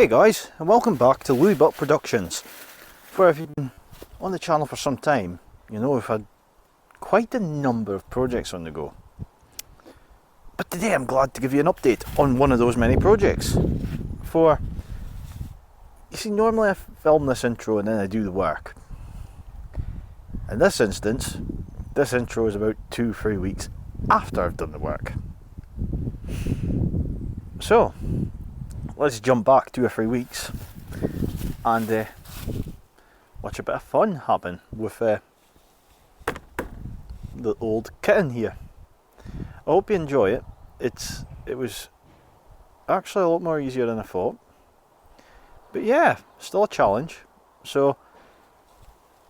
Hey guys, and welcome back to Lewi Buch Productions. Where if you've been on the channel for some time, you know we've had quite a number of projects on the go. But today I'm glad to give you an update on one of those many projects. You see, normally I film this intro and then I do the work. In this instance, this intro is about 2-3 weeks after I've done the work. So, let's jump back 2 or 3 weeks and watch a bit of fun happen with the old kitten here. I hope you enjoy it. It was actually a lot more easier than I thought. But yeah, still a challenge. So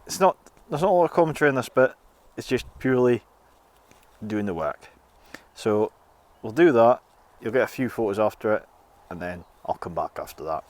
there's not a lot of commentary in this bit. It's just purely doing the work. So we'll do that. You'll get a few photos after it, and then I'll come back after that.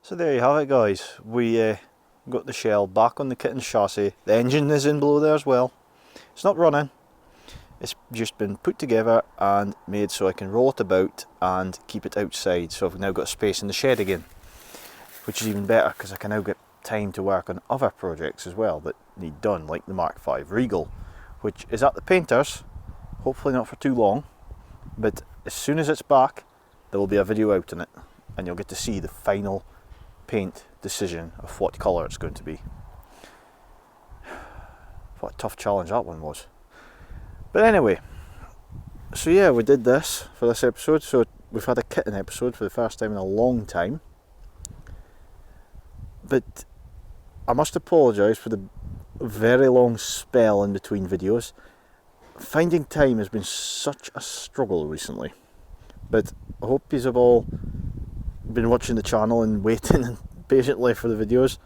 So there you have it, guys. We got the shell back on the Kitten chassis. The engine is in below there as well. It's not running. It's just been put together and made so I can roll it about and keep it outside. So I've now got space in the shed again, which is even better because I can now get time to work on other projects as well that need done, like the Mark V Regal, which is at the painters, hopefully not for too long, but as soon as it's back there will be a video out on it and you'll get to see the final paint decision of what colour it's going to be. What a tough challenge that one was. But anyway, so yeah, we did this for this episode. So we've had a Kitten episode for the first time in a long time. But I must apologise for the very long spell in between videos. Finding time has been such a struggle recently. But I hope you have all been watching the channel and waiting patiently for the videos.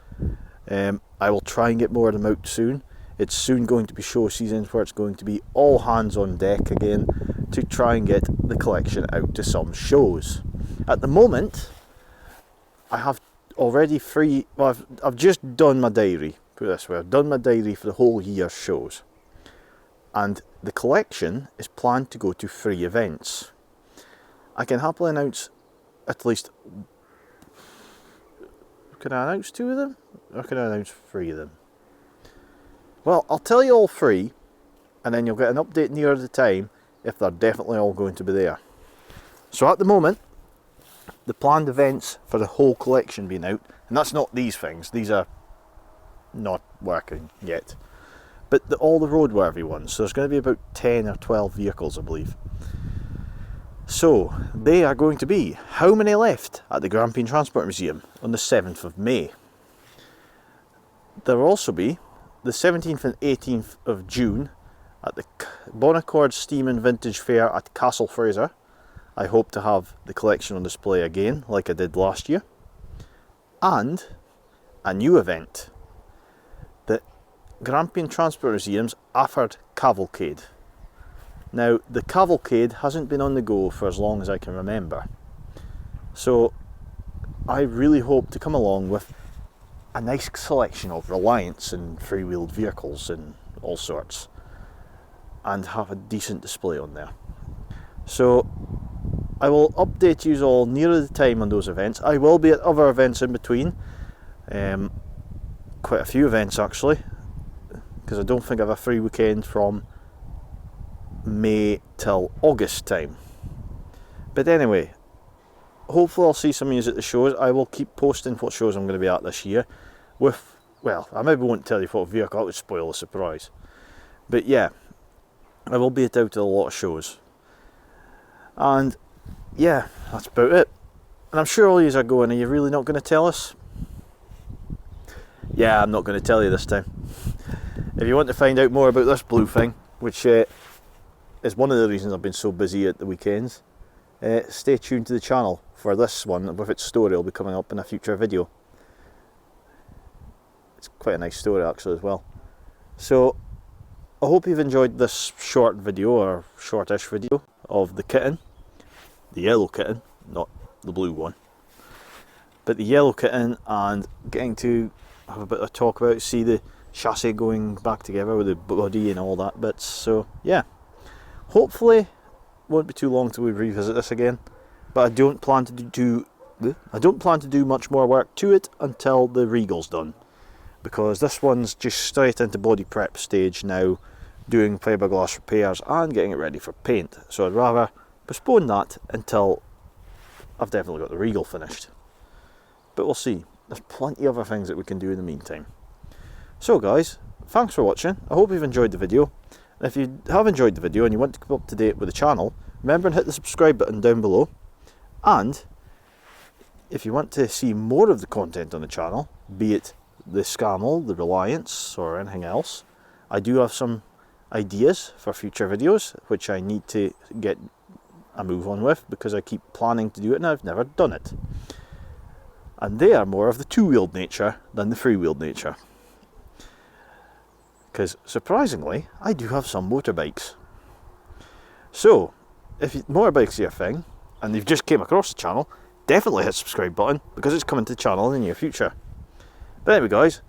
I will try and get more of them out soon. It's soon going to be show season where it's going to be all hands on deck again to try and get the collection out to some shows. At the moment, I have already I've just done my diary, put it this way, I've done my diary for the whole year's shows. And the collection is planned to go to 3 events. I can happily announce at least, can I announce 2 of them? Or can I announce 3 of them? Well, I'll tell you all 3, and then you'll get an update nearer the time if they're definitely all going to be there. So at the moment, the planned events for the whole collection being out, and that's not these things, these are not working yet, but all the roadworthy ones. So there's going to be about 10 or 12 vehicles, I believe. So they are going to be How Many Left at the Grampian Transport Museum on the 7th of May. There will also be the 17th and 18th of June at the Bonaccord Steam and Vintage Fair at Castle Fraser. I hope to have the collection on display again like I did last year. And a new event, the Grampian Transport Museum's Afford Cavalcade. Now the cavalcade hasn't been on the go for as long as I can remember, so I really hope to come along with a nice selection of Reliance and freewheeled vehicles and all sorts, and have a decent display on there. So I will update you all nearer the time on those events. I will be at other events in between, quite a few events actually, because I don't think I have a free weekend from May till August time. But anyway, hopefully I'll see some of you at the shows. I will keep posting what shows I'm going to be at this year with, well, I maybe won't tell you what vehicle, that would spoil the surprise. But yeah, I will be out at a lot of shows. And yeah, that's about it. And I'm sure all yous are going, are you really not going to tell us? Yeah, I'm not going to tell you this time. If you want to find out more about this blue thing, which is one of the reasons I've been so busy at the weekends, stay tuned to the channel for this one with its story. Will be coming up in a future video. It's quite a nice story actually as well. So I hope you've enjoyed this short video, or shortish video, of the kitten, the yellow kitten, not the blue one, but the yellow kitten, and getting to have a bit of talk about, see the chassis going back together with the body and all that bits. So yeah, hopefully won't be too long till we revisit this again, but I don't plan to do much more work to it until the Regal's done, because this one's just straight into body prep stage now, doing fiberglass repairs and getting it ready for paint. So I'd rather postpone that until I've definitely got the Regal finished. But we'll see. There's plenty of other things that we can do in the meantime. So guys, thanks for watching. I hope you've enjoyed the video. And if you have enjoyed the video and you want to keep up to date with the channel, remember and hit the subscribe button down below. And if you want to see more of the content on the channel, be it the Scammell, the Reliance, or anything else, I do have some ideas for future videos which I need to get a move on with, because I keep planning to do it and I've never done it. And they are more of the two-wheeled nature than the three-wheeled nature. Because surprisingly, I do have some motorbikes. So, if motorbikes are your thing, and you've just came across the channel, definitely hit subscribe button because it's coming to the channel in the near future. But anyway guys,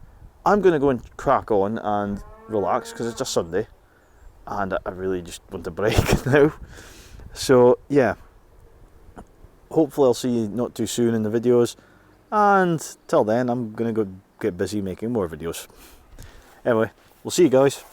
I'm going to go and crack on and relax because it's just Sunday and I really just want a break now. So yeah, hopefully I'll see you not too soon in the videos, and till then I'm going to go get busy making more videos. Anyway, we'll see you guys.